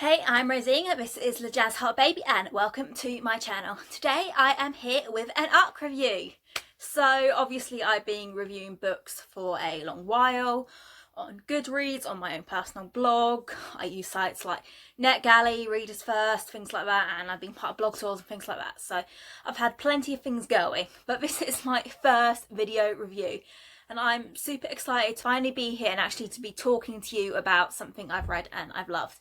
Hey, I'm Rosie, this is the Jazz Heart Baby and welcome to my channel. Today I am here with an ARC review. So obviously I've been reviewing books for a long while on Goodreads, on my own personal blog. I use sites like NetGalley, Readers First, things like that, and I've been part of blog tours and things like that. So I've had plenty of things going, but this is my first video review. And I'm super excited to finally be here and actually to be talking to you about something I've read and I've loved.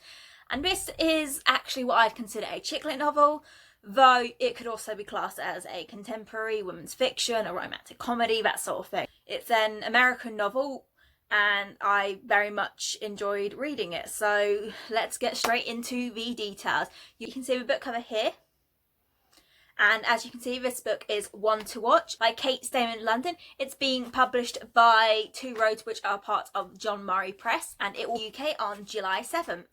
And this is actually what I'd consider a chick lit novel, though it could also be classed as a contemporary women's fiction, a romantic comedy, that sort of thing. It's an American novel and I very much enjoyed reading it. So let's get straight into the details. You can see the book cover here. And as you can see, this book is One to Watch by Kate Stayman London. It's being published by Two Roads, which are part of John Murray Press, and it will be UK on July 7th.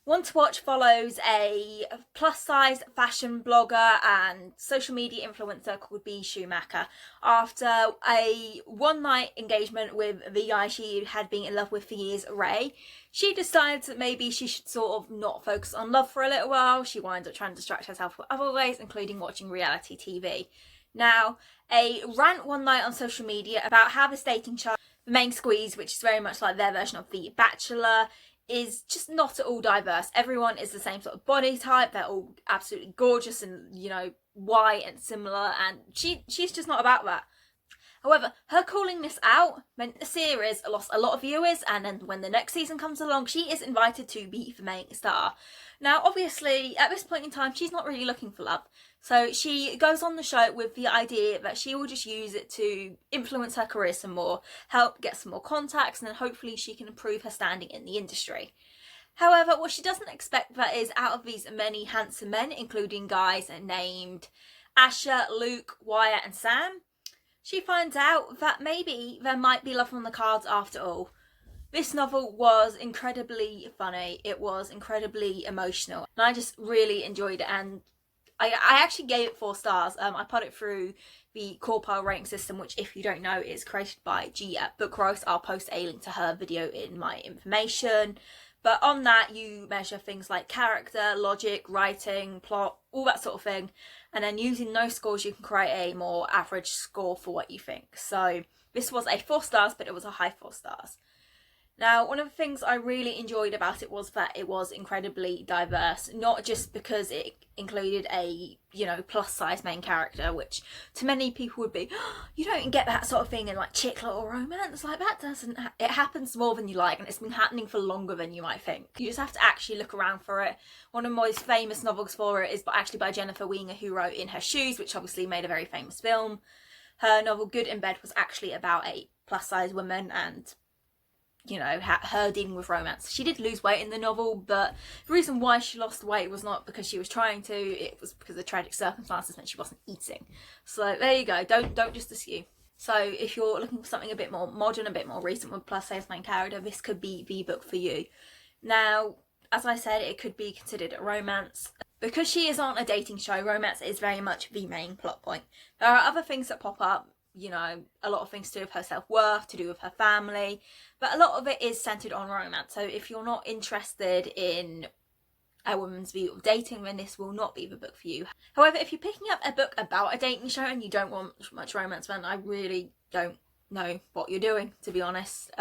One to Watch follows a plus-size fashion blogger and social media influencer called B. Schumacher. After a one-night engagement with the guy she had been in love with for years, Ray, she decides that maybe she should sort of not focus on love for a little while. She winds up trying to distract herself with other ways, including watching reality TV. Now, a rant one night on social media about how this dating show, The Main Squeeze, which is very much like their version of The Bachelor, is just not at all diverse. Everyone is the same sort of body type. They're all absolutely gorgeous and, you know, white and similar, and she's just not about that. However, her calling this out meant the series lost a lot of viewers, and then when the next season comes along, she is invited to be the main star. Now, obviously, at this point in time, she's not really looking for love. So she goes on the show with the idea that she will just use it to influence her career some more, help get some more contacts, and then hopefully she can improve her standing in the industry. However, what she doesn't expect that is out of these many handsome men, including guys named Asher, Luke, Wyatt and Sam, she finds out that maybe there might be love on the cards after all. This novel was incredibly funny, it was incredibly emotional, and I just really enjoyed it, and I actually gave it 4 stars. I put it through the core pile rating system, which, if you don't know, is created by G at Book Roast. I'll post a link to her video in my information. But on that, you measure things like character, logic, writing, plot, all that sort of thing. And then using those scores, you can create a more average score for what you think. So this was a 4 stars, but it was a high 4 stars. Now, one of the things I really enjoyed about it was that it was incredibly diverse, not just because it included a, you know, plus-size main character, which to many people would be, oh, you don't get that sort of thing in like chick lit or romance, like that doesn't, it happens more than you like, and it's been happening for longer than you might think. You just have to actually look around for it. One of the most famous novels for it is actually by Jennifer Weiner, who wrote In Her Shoes, which obviously made a very famous film. Her novel Good in Bed was actually about a plus-size woman and, you know, her dealing with romance. She did lose weight in the novel, but the reason why she lost weight was not because she was trying to, it was because the tragic circumstances meant she wasn't eating. So there you go, don't just assume. So if you're looking for something a bit more modern, a bit more recent with plus size main character, this could be the book for you. Now, as I said, it could be considered a romance. Because she is on a dating show, romance is very much the main plot point. There are other things that pop up, you know, a lot of things to do with her self-worth, to do with her family, but a lot of it is centred on romance. So if you're not interested in a woman's view of dating, then this will not be the book for you. However, if you're picking up a book about a dating show and you don't want much romance, then I really don't know what you're doing, to be honest.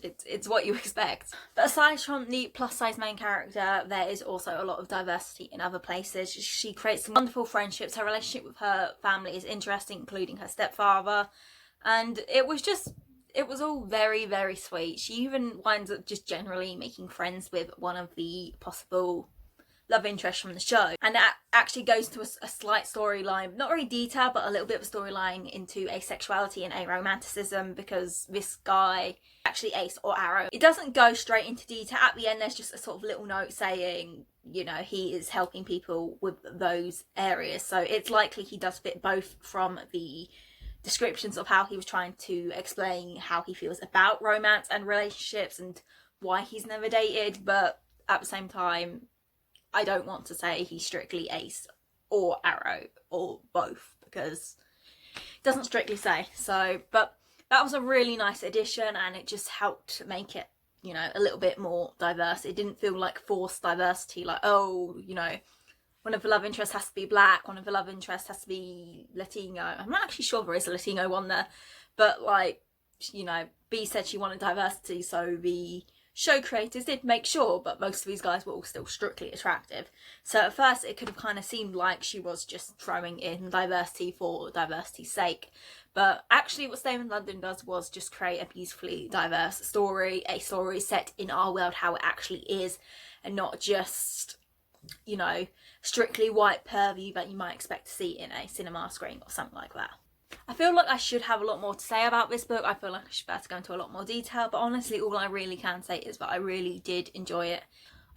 It's what you expect. But aside from the plus-size main character, there is also a lot of diversity in other places. She creates some wonderful friendships. Her relationship with her family is interesting, including her stepfather. And it was all very, very sweet. She even winds up just generally making friends with one of the possible love interest from the show, and that actually goes to a slight storyline, not very detailed, but a little bit of a storyline into asexuality and aromanticism, because this guy, actually Ace or Arrow, it doesn't go straight into detail. At the end there's just a sort of little note saying, you know, he is helping people with those areas, so it's likely he does fit both from the descriptions of how he was trying to explain how he feels about romance and relationships and why he's never dated, but at the same time I don't want to say he's strictly Ace or Arrow or both, because it doesn't strictly say. So, but that was a really nice addition, and it just helped make it you know, a little bit more diverse. It didn't feel like forced diversity, like, oh, you know, one of the love interests has to be black, one of the love interests has to be Latino. I'm not actually sure there is a Latino one there, but like, you know, B said she wanted diversity, so the show creators did make sure, but most of these guys were all still strictly attractive. So at first it could have kind of seemed like she was just throwing in diversity for diversity's sake. But actually what Staying in London does was just create a beautifully diverse story, a story set in our world how it actually is, and not just, you know, strictly white pervy that you might expect to see in a cinema screen or something like that. I feel like I should have a lot more to say about this book. I feel like I should be able to go into a lot more detail, but honestly all I really can say is that I really did enjoy it.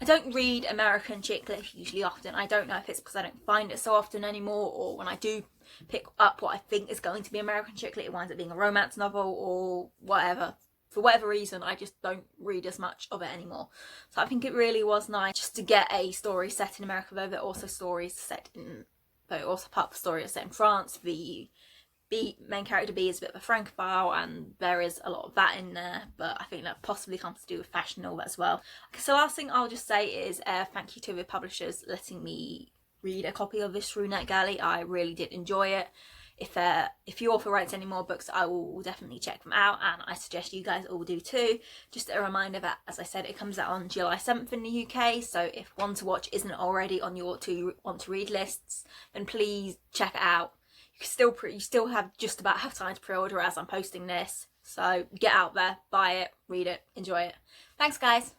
I don't read American chick lit usually often. I don't know if it's because I don't find it so often anymore, or when I do pick up what I think is going to be American chick lit, it winds up being a romance novel or whatever. For whatever reason, I just don't read as much of it anymore. So I think it really was nice just to get a story set in America, though there are also stories set in, though also part of the story is set in France. The main character B is a bit of a francophile, and there is a lot of that in there, but I think that possibly comes to do with fashion and all that as well. Okay, so last thing I'll just say is thank you to the publishers letting me read a copy of this through NetGalley. I really did enjoy it. If the author writes any more books, I will definitely check them out, and I suggest you guys all do too. Just a reminder that, as I said, it comes out on July 7th in the UK, so if One to Watch isn't already on your want to read lists, then please check it out. You still have just about have time to pre-order as I'm posting this, so get out there, buy it, read it, enjoy it. Thanks guys.